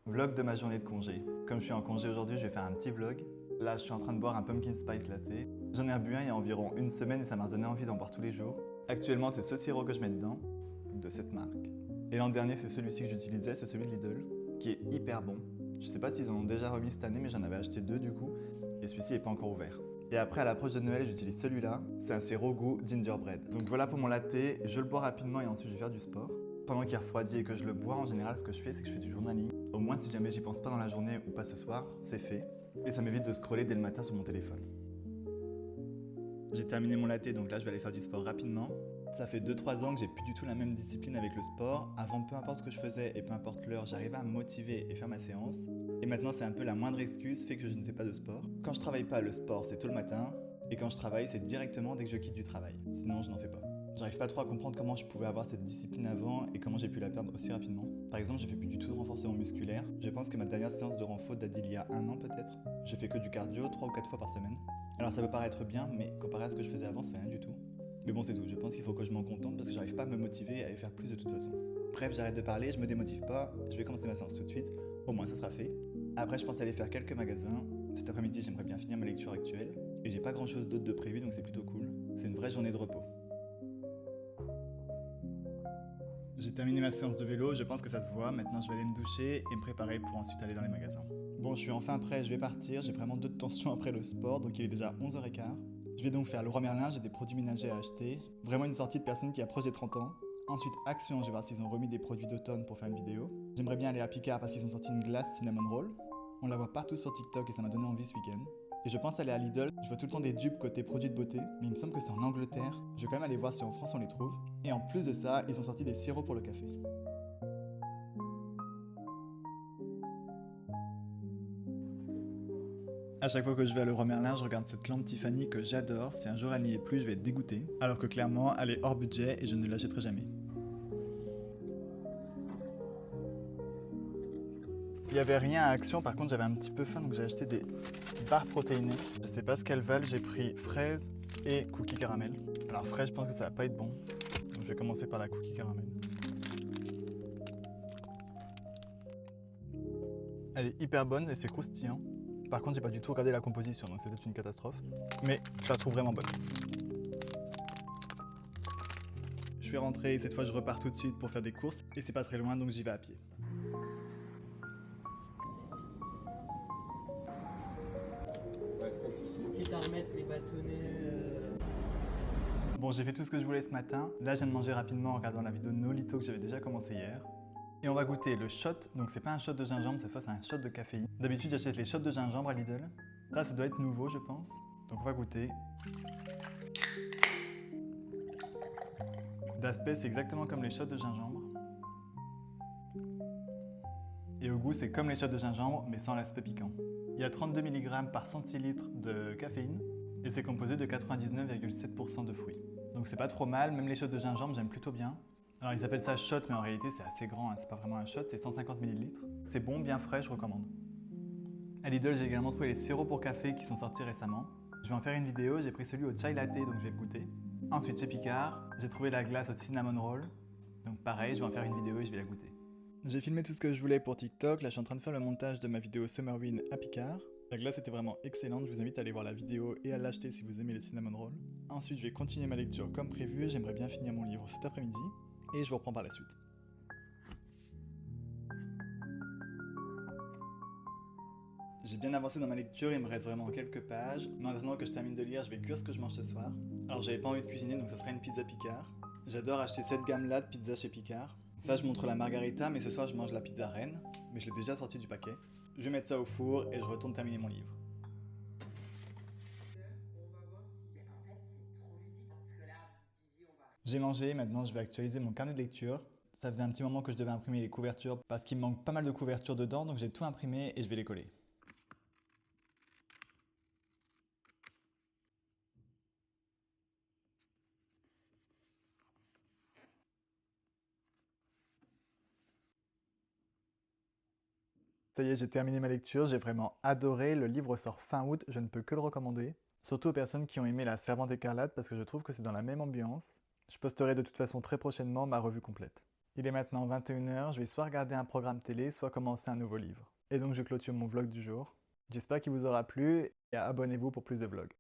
Vlog de ma journée de congé. Comme je suis en congé aujourd'hui, je vais faire un petit vlog. Là, je suis en train de boire un pumpkin spice latte. J'en ai bu un il y a environ une semaine et ça m'a redonné envie d'en boire tous les jours. Actuellement, c'est ce sirop que je mets dedans, de cette marque. Et l'an dernier, c'est celui-ci que j'utilisais, c'est celui de Lidl, qui est hyper bon. Je sais pas s'ils en ont déjà remis cette année, mais j'en avais acheté deux du coup, et celui-ci n'est pas encore ouvert. Et après, à l'approche de Noël, j'utilise celui-là. C'est un sirop goût gingerbread. Donc voilà pour mon latte, je le bois rapidement et ensuite je vais faire du sport. Pendant qu'il refroidit et que je le bois, en général, ce que je fais, c'est que je fais du journaling. Au moins, si jamais j'y pense pas dans la journée ou pas ce soir, c'est fait. Et ça m'évite de scroller dès le matin sur mon téléphone. J'ai terminé mon latte, donc là, je vais aller faire du sport rapidement. Ça fait 2-3 ans que j'ai plus du tout la même discipline avec le sport. Avant, peu importe ce que je faisais et peu importe l'heure, j'arrivais à me motiver et faire ma séance. Et maintenant, c'est un peu la moindre excuse fait que je ne fais pas de sport. Quand je travaille pas, le sport, c'est tôt le matin. Et quand je travaille, c'est directement dès que je quitte du travail. Sinon, je n'en fais pas. J'arrive pas trop à comprendre comment je pouvais avoir cette discipline avant et comment j'ai pu la perdre aussi rapidement. Par exemple, je fais plus du tout de renforcement musculaire. Je pense que ma dernière séance de renfort date d'il y a 1 an peut-être. Je fais que du cardio 3 ou 4 fois par semaine. Alors ça peut paraître bien, mais comparé à ce que je faisais avant, c'est rien du tout. Mais bon, c'est tout. Je pense qu'il faut que je m'en contente parce que j'arrive pas à me motiver et à y faire plus de toute façon. Bref, j'arrête de parler, je me démotive pas. Je vais commencer ma séance tout de suite. Au moins, ça sera fait. Après, je pense aller faire quelques magasins. Cet après-midi, j'aimerais bien finir ma lecture actuelle. Et j'ai pas grand-chose d'autre de prévu, donc c'est plutôt cool. C'est une vraie journée de repos. J'ai terminé ma séance de vélo, je pense que ça se voit. Maintenant, je vais aller me doucher et me préparer pour ensuite aller dans les magasins. Bon, je suis enfin prêt, je vais partir. J'ai vraiment 2 de tension après le sport, donc il est déjà 11h15. Je vais donc faire Leroy Merlin, j'ai des produits ménagers à acheter. Vraiment une sortie de personnes qui approchent des 30 ans. Ensuite, Action, je vais voir s'ils ont remis des produits d'automne pour faire une vidéo. J'aimerais bien aller à Picard parce qu'ils ont sorti une glace cinnamon roll. On la voit partout sur TikTok et ça m'a donné envie ce week-end. Et je pense aller à Lidl, je vois tout le temps des dupes côté produits de beauté, mais il me semble que c'est en Angleterre. Je vais quand même aller voir si en France on les trouve. Et en plus de ça, ils ont sorti des sirops pour le café. À chaque fois que je vais à Leroy Merlin, je regarde cette lampe Tiffany que j'adore. Si un jour elle n'y est plus, je vais être dégoûté. Alors que clairement, elle est hors budget et je ne l'achèterai jamais. Il n'y avait rien à Action, par contre j'avais un petit peu faim donc j'ai acheté des barres protéinées. Je sais pas ce qu'elles valent, j'ai pris fraise et cookie caramel. Alors fraise, je pense que ça va pas être bon. Donc je vais commencer par la cookie caramel. Elle est hyper bonne et c'est croustillant. Par contre, j'ai pas du tout regardé la composition, donc c'est peut-être une catastrophe. Mais je la trouve vraiment bonne. Je suis rentré et cette fois je repars tout de suite pour faire des courses. Et c'est pas très loin, donc j'y vais à pied. Quitte à remettre les bâtonnets. Bon, j'ai fait tout ce que je voulais ce matin. Là, je viens de manger rapidement en regardant la vidéo de Nolito que j'avais déjà commencé hier. Et on va goûter le shot. Donc c'est pas un shot de gingembre, cette fois c'est un shot de caféine. D'habitude, j'achète les shots de gingembre à Lidl. Ça doit être nouveau, je pense. Donc on va goûter. D'aspect, c'est exactement comme les shots de gingembre. Et au goût, c'est comme les shots de gingembre, mais sans l'aspect piquant. Il y a 32 mg par centilitre de caféine et c'est composé de 99,7% de fruits. Donc c'est pas trop mal, même les shots de gingembre, j'aime plutôt bien. Alors ils appellent ça shot, mais en réalité c'est assez grand, hein. C'est pas vraiment un shot, c'est 150 ml. C'est bon, bien frais, je recommande. À Lidl, j'ai également trouvé les sirops pour café qui sont sortis récemment. Je vais en faire une vidéo, j'ai pris celui au chai latte, donc je vais le goûter. Ensuite chez Picard, j'ai trouvé la glace au cinnamon roll. Donc pareil, je vais en faire une vidéo et je vais la goûter. J'ai filmé tout ce que je voulais pour TikTok, là je suis en train de faire le montage de ma vidéo Summerwin à Picard. La glace était vraiment excellente, je vous invite à aller voir la vidéo et à l'acheter si vous aimez les cinnamon rolls. Ensuite je vais continuer ma lecture comme prévu, j'aimerais bien finir mon livre cet après-midi et je vous reprends par la suite. J'ai bien avancé dans ma lecture, il me reste vraiment quelques pages. Mais en attendant que je termine de lire, je vais cuire ce que je mange ce soir. Alors j'avais pas envie de cuisiner, donc ça sera une pizza Picard. J'adore acheter cette gamme-là de pizza chez Picard. Ça, je montre la margarita, mais ce soir je mange la pizza reine. Mais je l'ai déjà sortie du paquet. Je vais mettre ça au four et je retourne terminer mon livre. J'ai mangé, maintenant je vais actualiser mon carnet de lecture. Ça faisait un petit moment que je devais imprimer les couvertures parce qu'il me manque pas mal de couvertures dedans, donc j'ai tout imprimé et je vais les coller. Ça y est, j'ai terminé ma lecture, j'ai vraiment adoré. Le livre sort fin août, je ne peux que le recommander. Surtout aux personnes qui ont aimé La Servante écarlate parce que je trouve que c'est dans la même ambiance. Je posterai de toute façon très prochainement ma revue complète. Il est maintenant 21h, je vais soit regarder un programme télé, soit commencer un nouveau livre. Et donc je clôture mon vlog du jour. J'espère qu'il vous aura plu et abonnez-vous pour plus de vlogs.